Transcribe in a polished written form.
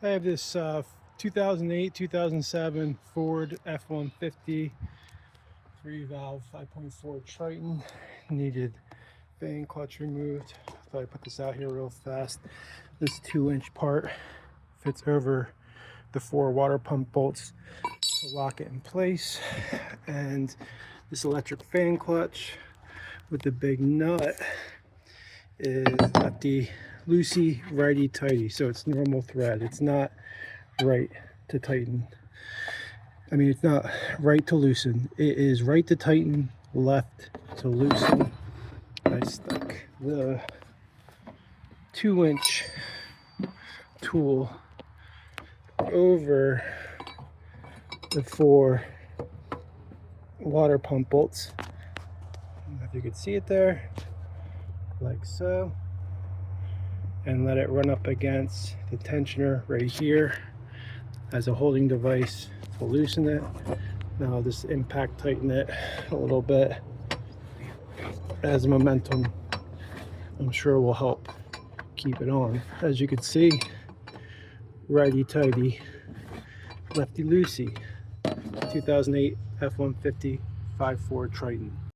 I have this 2008-2007 Ford F-150 3-valve 5.4 Triton. Needed fan clutch removed. Thought I'd put this out here real fast. This 2-inch part fits over the 4 water pump bolts to lock it in place, and this electric fan clutch with the big nut is lefty loosey, righty tighty, so it's normal thread. It's not right to tighten. I mean, it's not right to loosen. It is right to tighten, left to loosen. I stuck the 2-inch tool over the 4 water pump bolts. I don't know if you can see it there, like so, and let it run up against the tensioner right here as a holding device to loosen it. Now I'll just impact tighten it a little bit as momentum, I'm sure, will help keep it on. As you can see, righty tighty, lefty loosey. 2008 F-150 5.4 Triton.